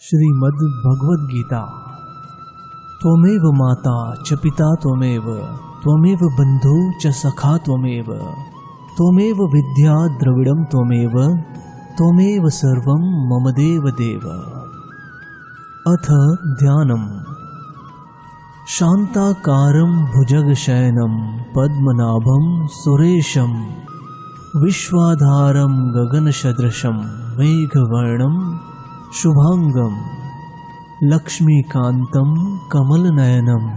श्रीमद् भगवद गीता। त्वमेव माता च पिता त्वमेव, त्वमेव बंधु च सखा त्वमेव, त्वमेव विद्या द्रविड़ं त्वमेव, त्वमेव सर्वं मम देव देव। अथ ध्यानम्। शान्ताकारं भुजगशयनं पद्मनाभं सुरेशं, विश्वाधारं गगनसदृशं मेघवर्णं शुभांगं, लक्ष्मीकान्तं कमलनयनं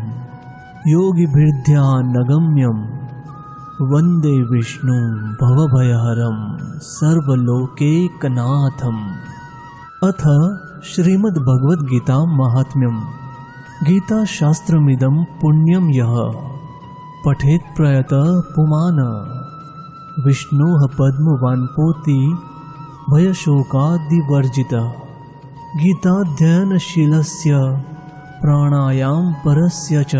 योगिभिर्ध्यानगम्यं, वन्दे विष्णुं भवभयहरं सर्वलोकैकनाथम्। अथ श्रीमद् भगवद गीता महात्म्यम्। गीता शास्त्रमिदं पुण्यं यः पठेत् प्रयतः पुमान्, विष्णोः पद्मवान्पोति भयशोकादिवर्जितः। गीताध्ययनशीलस्य प्राणायाम परस्य च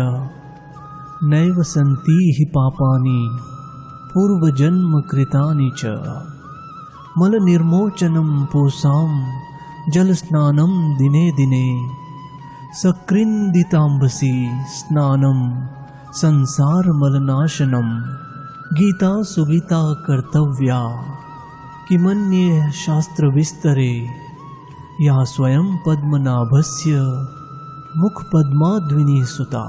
नैव सन्ति हि पापानि पूर्वजन्म कृतानि च। मलनिर्मोचनं पूसां जलस्नानं दिने दिने, सकृन्दिताम्बसि स्नानं संसारमलनाशनं। गीता सुगीता कर्तव्या किमन्ये शास्त्रविस्तरे, या स्वयं पद्मनाभस्य मुखपद्माद्विनी सुता।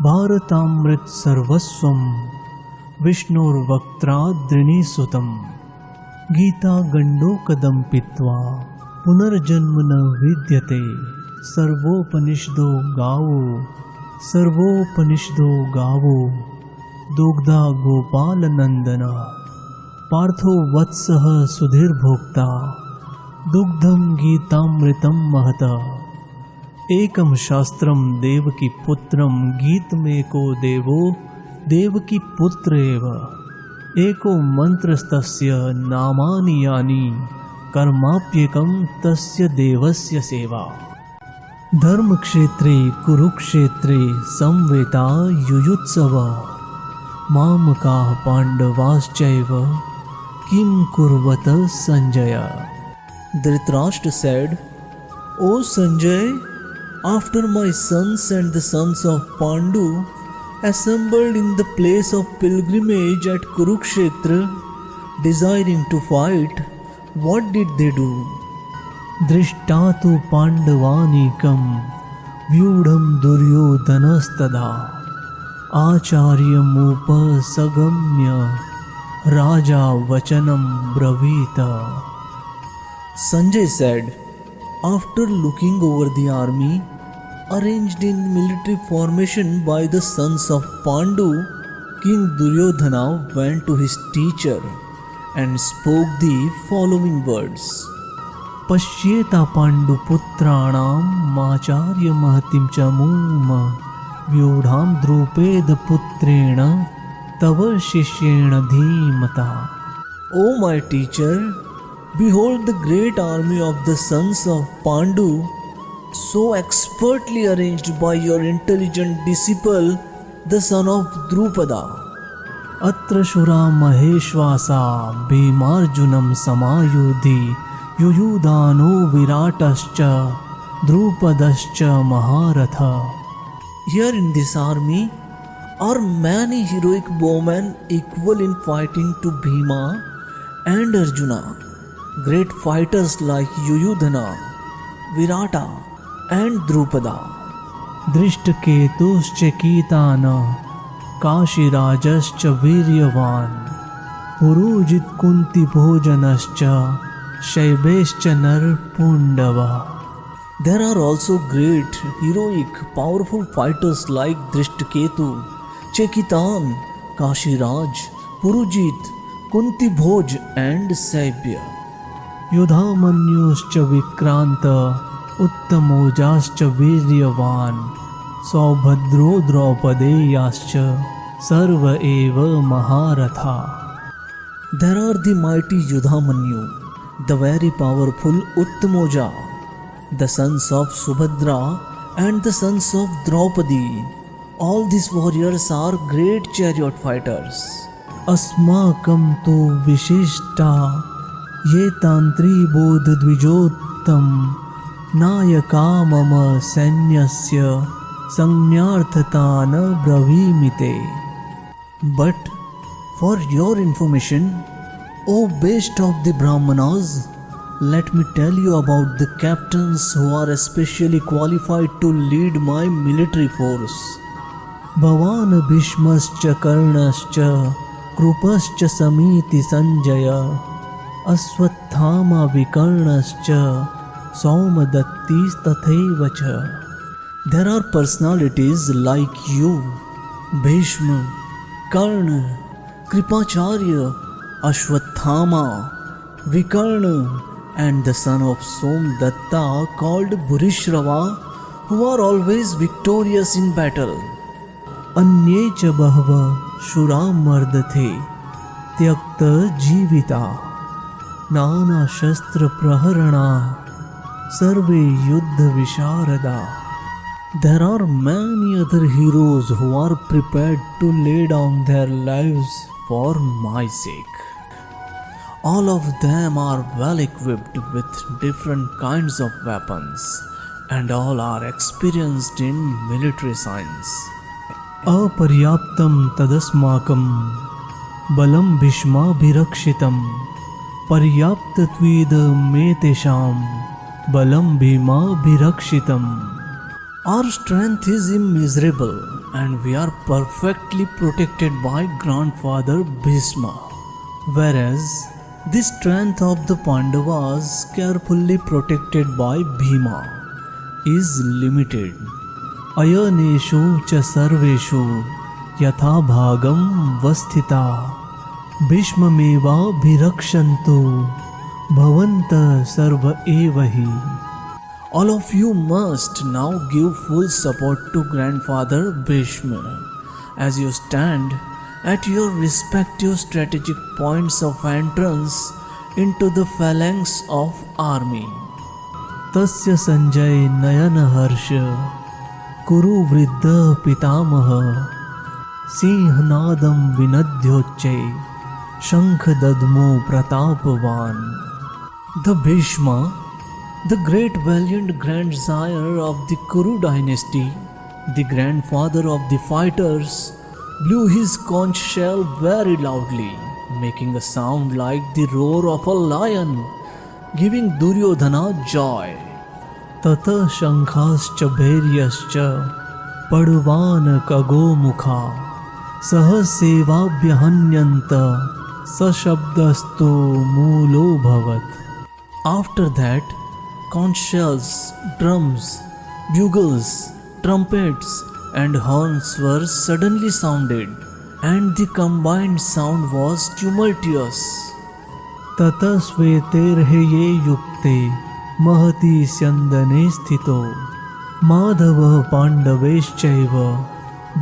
भारतामृत सर्वस्वं विष्णुर्वक्त्राद्रिणी सुतं, गीता गण्डोकदं पीत्वा पुनर्जन्म न विद्यते। सर्वोपनिषदो गावो, सर्वोपनिषदो गावो, दुग्धा गोपालनंदन। पार्थो वत्सः सुधीर्भोक्ता, दुग्धं गीतामृतं महता। एकं शास्त्रं देवकी पुत्रं, गीतमेको देवो देवकी पुत्र एव। एको मंत्रस्तस्य नामानि यानि, कर्माप्येकं तस्य देवस्य सेवा। धर्मक्षेत्रे कुरुक्षेत्रे संवेता युयुत्सव, मामकाः पांडवाश्चैव किं कुर्वत Sanjay. Dhritarashtra said, "O Sanjay, after my sons and the sons of Pandu assembled in the place of pilgrimage at Kurukshetra, desiring to fight, what did they do? Drishta tu Pandavanekam vyudham Duryodhanastada, आचार्यम् उपसगम्य राजा वचनम ब्रवीत." Sanjay said, after looking over the army arranged in military formation by the sons of Pandu, King Duryodhana went to his teacher and spoke the following words. Pashyeta Panduputranam macharya mahatim cha mum, vyudham drupeda putrena tava shishyena dhimata. O my teacher, behold the great army of the sons of Pandu, so expertly arranged by your intelligent disciple, the son of Drupada. Atra shura maheshvasa bhimarjunam samayudhi, yuyudhano viratascha drupadascha maharatha. Here in this army are many heroic bowmen equal in fighting to Bhima and Arjuna. Great fighters like Yuyudhana, Virata and Drupada. Drishtaketuscha Kitana, Kashirajascha Viryavan, Purujit Kunti Bhojanascha, Shaibescha Narpundava. There are also great, heroic, powerful fighters like Drishtaketu, Chekitan, Kashiraj, Purujit, Kunti Bhoj and Saibya. युधामन्युश्च Vikrant, उत्तमोजाश्च वीर्यवान, सौभद्रो द्रौपदेयाश्च सर्व एव महारथा. There are the mighty Yudhamanyu, the very powerful Uttamoja, the sons of Subhadra and the sons of Draupadi. All these warriors are great chariot fighters. Asmakam tu vishishta ये तांत्री बोध द्विजोत्तम नायका मम सैन्यस्य संज्ञार्थता न ब्रवीमि ते. But for your information, O best of the Brahmanas, let me tell you about the captains who are especially qualified to lead my military force. Bhavan Bhishmascha Karnascha Krupascha Samiti Sanjaya Aswathama Vikarnascha Saumadattis Tathaivacha. There are personalities like you, Bhishma, Karna, Kripacharya, Ashwathama, Vikarna, and the son of Somdatta called Bhurishrava, who are always victorious in battle. Anye cha bahava shura mardate tyakta jivita nana shastra praharana sarve yuddha visharada. There are many other heroes who are prepared to lay down their lives for my sake. All of them are well equipped with different kinds of weapons, and all are experienced in military science. Aparyaptam tadasmakam balam bhishmabhirakshitam paryaptatvid metesham balam bhimabhirakshitam. Our strength is immeasurable, and we are perfectly protected by grandfather Bhishma, whereas the strength of the Pandavas, carefully protected by Bhima, is limited. Ayaneshu cha sarveshu yatha bhagam vasthita Bhishmameva bhirakshantu bhavanta sarva evahi. All of you must now give full support to grandfather Bhishma as you stand at your respective strategic points of entrance into the phalanx of army. Tasya Sanjay Nayana Harsha Kuru Vriddha Pitamaha Sinhnadam Vinadhyocche Shankh Dadmo Pratapavan. The Bhishma, the great valiant grandsire of the Kuru dynasty, the grandfather of the fighters, blew his conch shell very loudly, making a sound like the roar of a lion, giving Duryodhana joy. Tata Shankhascha Bhairyascha Padvan Kago Mukha Sahasevabhyahanyanta Sashabdastu Mulo Bhavat. After that, conch shells, drums, bugles, trumpets, and horns were suddenly sounded, and the combined sound was tumultuous. Tata sveterheye yukte mahati syandane sthito madhava pandaveshchaiva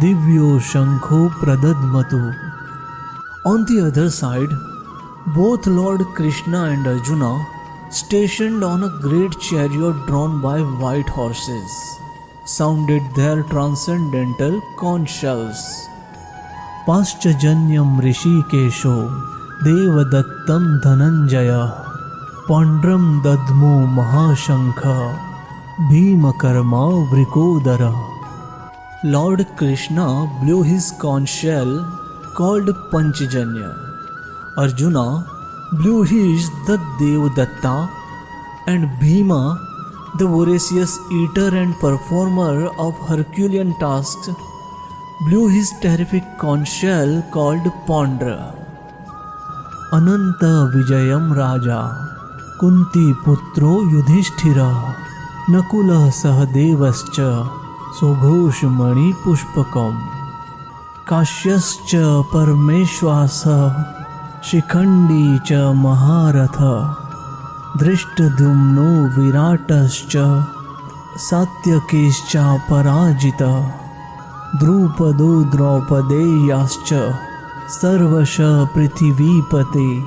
divyo shankho pradadmatu. On the other side, both Lord Krishna and Arjuna, stationed on a great chariot drawn by white horses, sounded their transcendental conch shells. Paschajanyam Rishikesho Devadattam Dhananjaya Pandram Dadmo Mahashankha Bhimakarma Vrikodara. Lord Krishna blew his conch shell called Panchajanya. Arjuna blew his the Devadatta, and Bhima, the voracious eater and performer of Herculean tasks, blew his terrific conch shell called Pandra. Ananta Vijayam Raja Kunti Putro Yudhishthira Nakula Sahadevascha Soghoshmani Pushpakam Kashyascha Parameshwasa Shikhandi cha Maharatha Drishtadumno Viratascha Satyakescha Parajita Drupado Draupadeyascha Sarvasha Prithivipate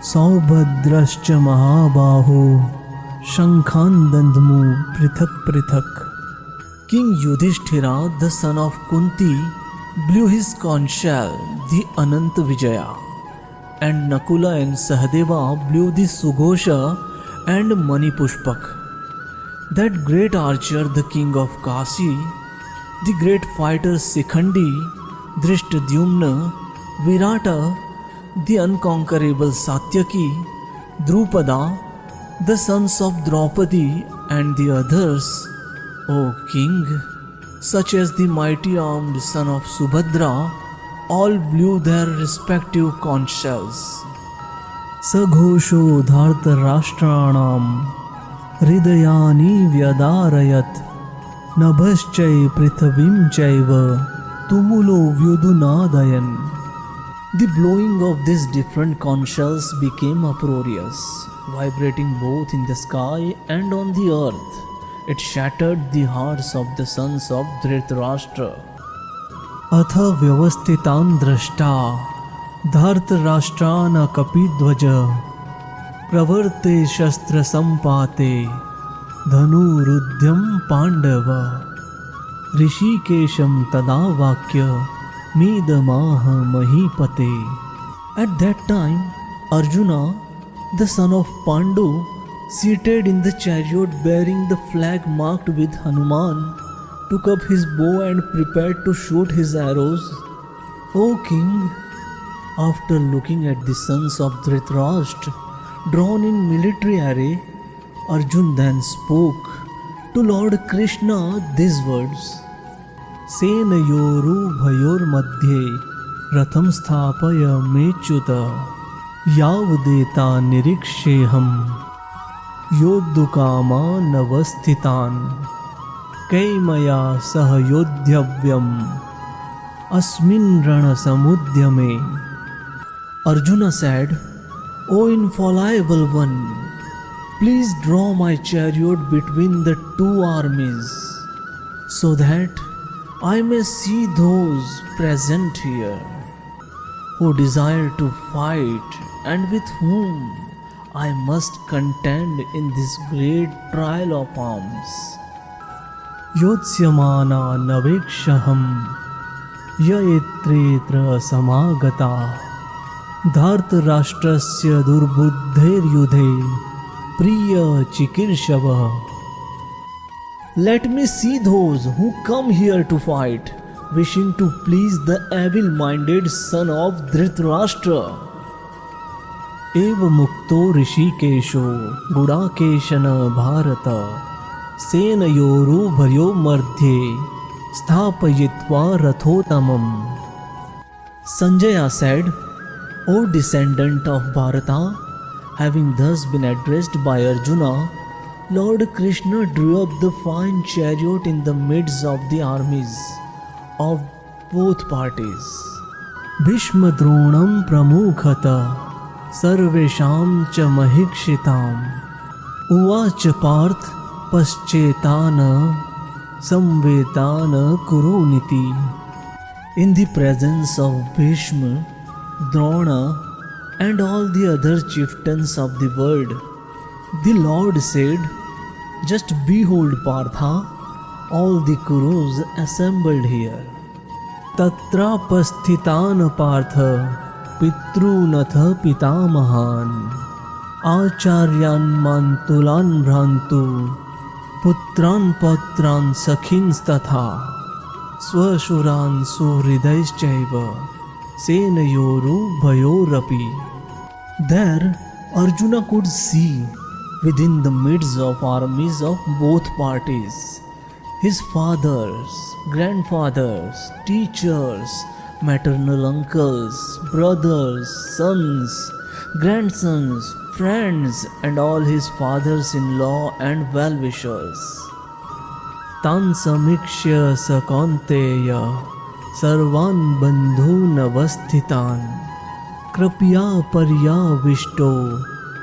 Saubhadrascha Mahabahu Shankhandandmu Prithak Prithak. King Yudhishthira, the son of Kunti, blew his conch shell, the Ananta Vijaya, and Nakula and Sahadeva blew the Sughosha and Mani Pushpak. That great archer, the king of Kasi, the great fighter Sikhandi, Drishtadyumna, Virata, the unconquerable Satyaki, Drupada, the sons of Draupadi, and the others, O king, such as the mighty armed son of Subhadra, all blew their respective conch shells. Saghosho dhartarashtraणाम हृदयानि व्यदारयत् नभश्चै पृथ्वीं चैव tumulo vyudunadayan. The blowing of these different conch shells became uproarious, vibrating both in the sky and on the earth. It shattered the hearts of the sons of Dhritarashtra. अथ व्यवस्थितान् दृष्टा धार्तराष्ट्रान् कपिध्वज प्रवर्ते शस्त्र संपाते धनुरुद्यम पांडव ऋषिकेशं तदा वाक्य मीदमाह महीपते. At that time, Arjuna, the son of Pandu, seated in the chariot bearing the flag marked with Hanuman, took up his bow and prepared to shoot his arrows. O king, after looking at the sons of Dhritarashtra drawn in military array, Arjun then spoke to Lord Krishna these words: सेनयोरु भयोर मध्ये रथम स्थापय मेच्युत यावदेता निरीक्षेऽहं योद्धुकामानवस्थितान् कैमया सह योद्धव्यम् अस्मिन् रणसमुद्यमे. Arjuna said, O infallible one, please draw my chariot between the two armies, so that I may see those present here who desire to fight and with whom I must contend in this great trial of arms. योत्स्यमाना नवेक्षहं ययेत्रेऽत्र समागता धार्तराष्ट्रस्य दुर्बुद्धेर्युधे प्रिय चिकीर्षवः. Let me see those who come here to fight, wishing to please the evil-minded son of Dhritarashtra. एव मुक्तो ऋषिकेशो गुडाकेशन भारत सेनयोरुभयो मध्ये स्थापयित्वा रथोत्तमम्. Sanjaya said, O descendant of Bharata, having thus been addressed by Arjuna, Lord Krishna drew up the fine chariot in the midst of the armies of both parties. Bhishma Dronam Pramukhata Sarvesham cha Mahikshitam Uvacha Parth Paschetana Samvetana Kuruniti. In the presence of Bhishma, Drona, and all the other chieftains of the world, the Lord said, Just behold, Partha, all the Kurus assembled here. Tatrapasthitan Partha Pitrunath Pitamahan Acharyan Mantulan Bhrantu Putran Patran Sakhinstatha Swashuran Suhridaishchaiva Senayoru Bhayorapi. There Arjuna could see within the midst of armies of both parties his fathers, grandfathers, teachers, maternal uncles, brothers, sons, grandsons, friends, and all his fathers-in-law and well-wishers. Tan samikshya sakanteya sarvan bandhun avasthitan krapya paryavishto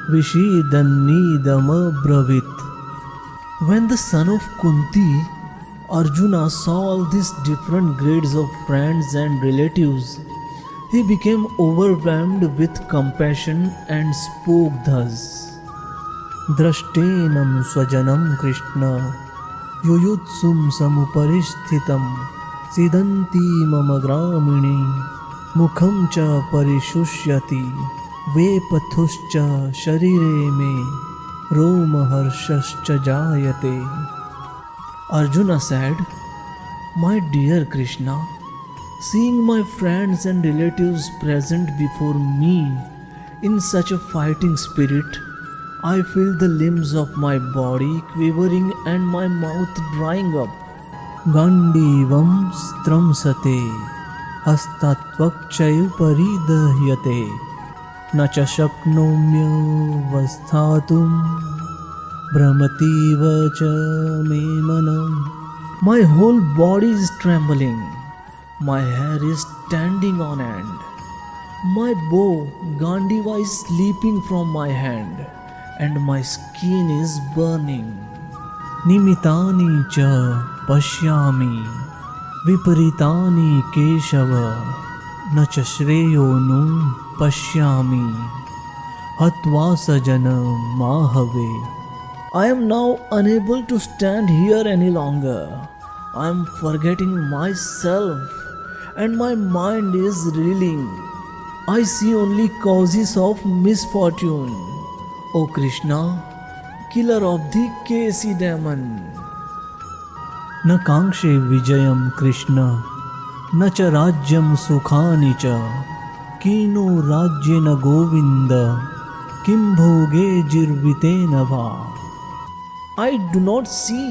Vishidannidamabravit. When the son of Kunti, Arjuna, saw all these different grades of friends and relatives, he became overwhelmed with compassion and spoke thus: Drashtenam swajanam Krishna yuyutsum samuparisthitam sidanti mama gramini mukham cha parishusyati ve pathuscha sharire me रोमहर्षश्च जायते. Arjuna said, "My dear Krishna, seeing my friends and relatives present before me in such a fighting spirit, I feel the limbs of my body quivering and my mouth drying up. Gandivam stramsate hastatvakchayu paridahyate na cha shaknomyavasthatum brahmativa cha me manam." My whole body is trembling. My hair is standing on end. My bow, Gandiva, is slipping from my hand, and my skin is burning. Nimitani cha pashyami, viparitani keshava, na cha shreyo nu pashyami, hatva sajana mahave. I am now unable to stand here any longer. I am forgetting myself, and my mind is reeling. I see only causes of misfortune. O Krishna, killer of the Kesi demon. न कांक्षे विजयम कृष्ण न च राज्यम सुखानि च कीनो राज्येन गोविंद किं भोगे जीर्वितेन वा. I do not see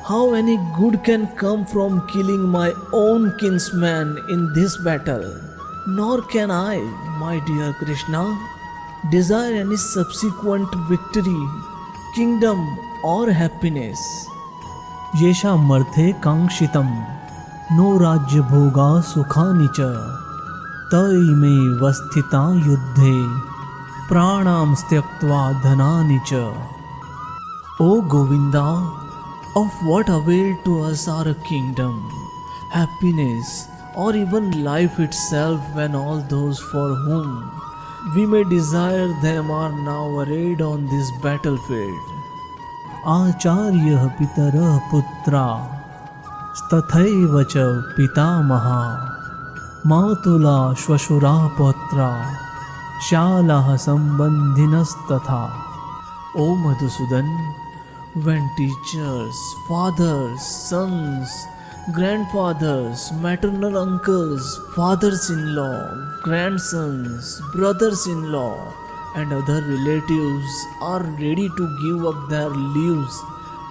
how any good can come from killing my own kinsman in this battle. Nor can I, my dear Krishna, desire any subsequent victory, kingdom or happiness. येषामर्थे कांक्षितं नो राज्य भोगा सुखानि च तैमेव स्थिता युद्धे प्राणां त्यक्त्वा धनानि च. O Govinda, of what avail to us are a kingdom, happiness, or even life itself when all those for whom we may desire them are now arrayed on this battlefield? आचार्यः पितरः पुत्रा तथैव च पितामहा मातुला श्वशुरा पौत्रा शालाः सम्बन्धिनस्तथा. O Madhusudan, when teachers, fathers, sons, grandfathers, maternal uncles, fathers-in-law, grandsons, brothers-in-law, and other relatives are ready to give up their lives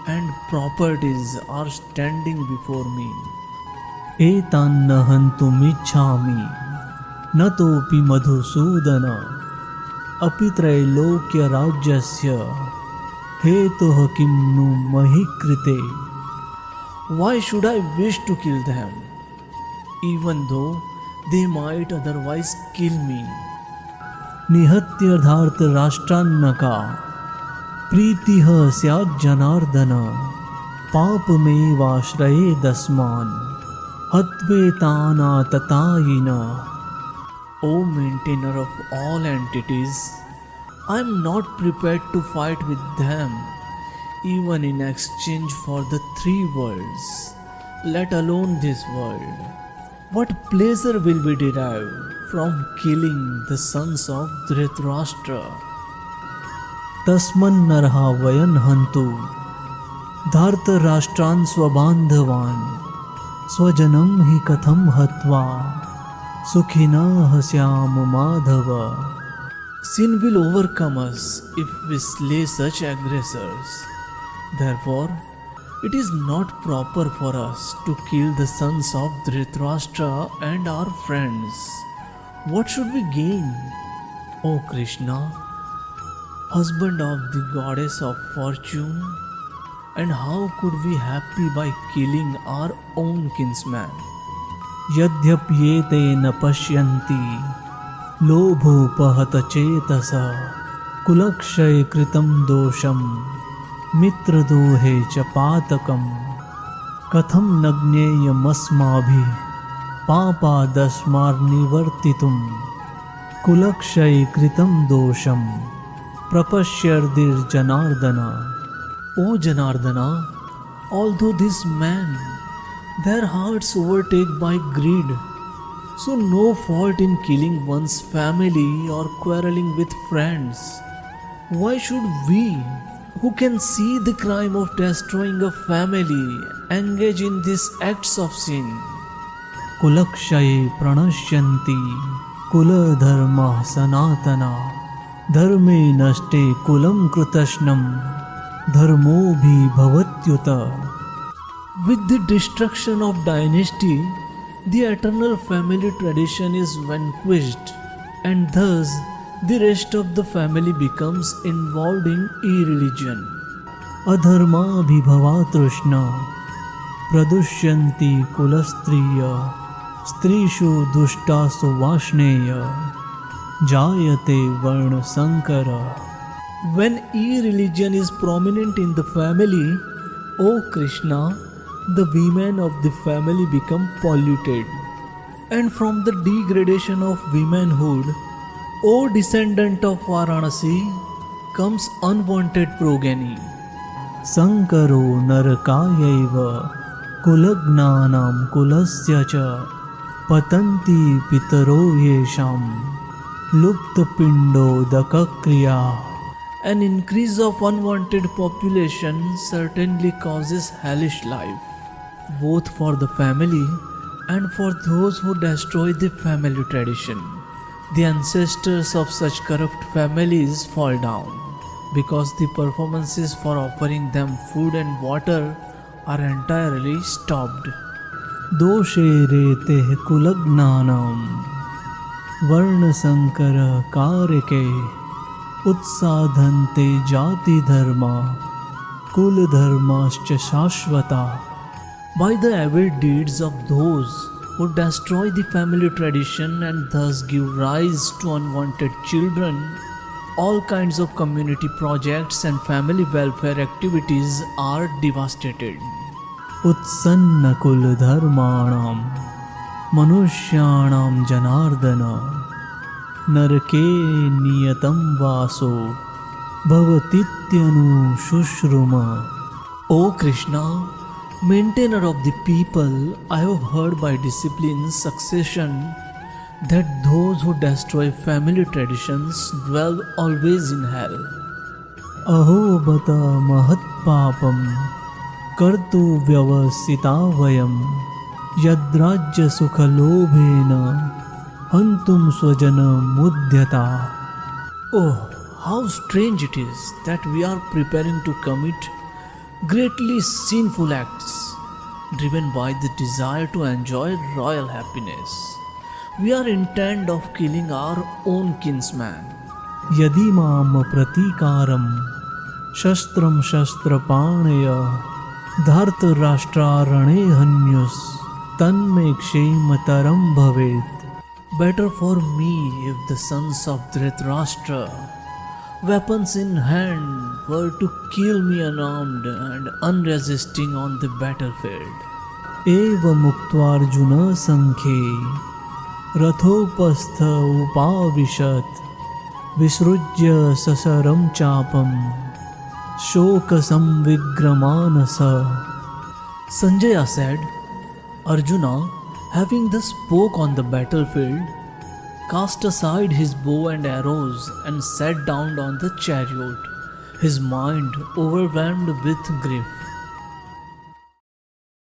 and properties are standing before me. एतान्न हन्तुमिच्छामि न तोऽपि मधुसूदन अपि त्रैलोक्यराज्यस्य हेतुः किं नु महि कृते. Why should I wish to kill them, even though they might otherwise kill me? निहत्य धार्तराष्ट्रान्नका प्रीतिः स्यात् Janardan पापमेवाश्रयेदस्मान् हत्वेतानाततायिन. O maintainer of all entities, I am not prepared to fight with them, even in exchange for the three worlds, let alone this world. What pleasure will we derive from killing the sons of Dhritarashtra? तस्मन्नरः वयं हन्तु धार्तराष्ट्रान् स्वबान्धवान् स्वजनं हि कथं हत्वा सुखिनः स्याम Madhav. Sin will overcome us if we slay such aggressors. Therefore, it is not proper for us to kill the sons of Dhritarashtra and our friends. What should we gain? O Krishna, husband of the goddess of fortune, and how could we happy by killing our own kinsman? यद्यप्येते न पश्यन्ति लोभोपहतचेतसः कुलक्षये कृतं दोषं मित्रदोहे च पातकं कथं न ज्ञेयमस्माभिः पापादस्मान्निवर्तितुं कुलक्षये कृतं दोषं प्रपश्यर्दिर्जनार्दन. O Janardana, although this man, their hearts overtake by greed, so no fault in killing one's family or quarreling with friends. Why should we, who can see the crime of destroying a family engage in these acts of sin. Kulakshaye pranashyanti kuladharma sanatana dharme naste kulam kritashnam dharmo bhi bhavatyuta. With the destruction of dynasty, the eternal family tradition is vanquished, and thus the rest of the family becomes involved in irreligion. Adharma bhibhava trishna pradushyanti kulastriya strishu dushtasu vashneya jayate varna sankara. When irreligion is prominent in the family, O Krishna, the women of the family become polluted, and from the degradation of womanhood, O descendant of Varanasi, comes unwanted progeny. Sankaro narakayaiva kulagnanam kulasya cha patanti pitaro yesham lupta pindo dakakriya. An increase of unwanted population certainly causes hellish life, both for the family and for those who destroy the family tradition. The ancestors of such corrupt families fall down because the performances for offering them food and water are entirely stopped. Doshe rete kulagnanam varna sankara karike utsadhante jati dharma kul dharmascha shashvata. By the evil deeds of those who destroy the family tradition and thus give rise to unwanted children, all kinds of community projects and family welfare activities are devastated. Utsanna kul dharmanam manushyanam janardana narake niyatam vaso bhavatityanu shushruma. O Krishna, maintainer of the people, I have heard by discipline succession that those who destroy family traditions dwell always in hell. Aho bata mahat papam kartu vyavasita vayam yadrajya sukha lobhena hantum swajana mudhyata. Oh, how strange it is that we are preparing to commit greatly sinful acts, driven by the desire to enjoy royal happiness. We are intent of killing our own kinsman. Yadi mam pratikaram shastram shastrapanaya dharta rashtra rane hanyus tanme kshemataram bhavet. Better for me if the sons of Dhritarashtra, weapons in hand, were to kill me unarmed and unresisting on the battlefield. Eva muktvarjuna sankhe rathopastha upavishat visrujya sasaram chapam shokasam vigramanasa. Sanjaya said, Arjuna, having thus spoke on the battlefield, cast aside his bow and arrows and sat down on the chariot, his mind overwhelmed with grief.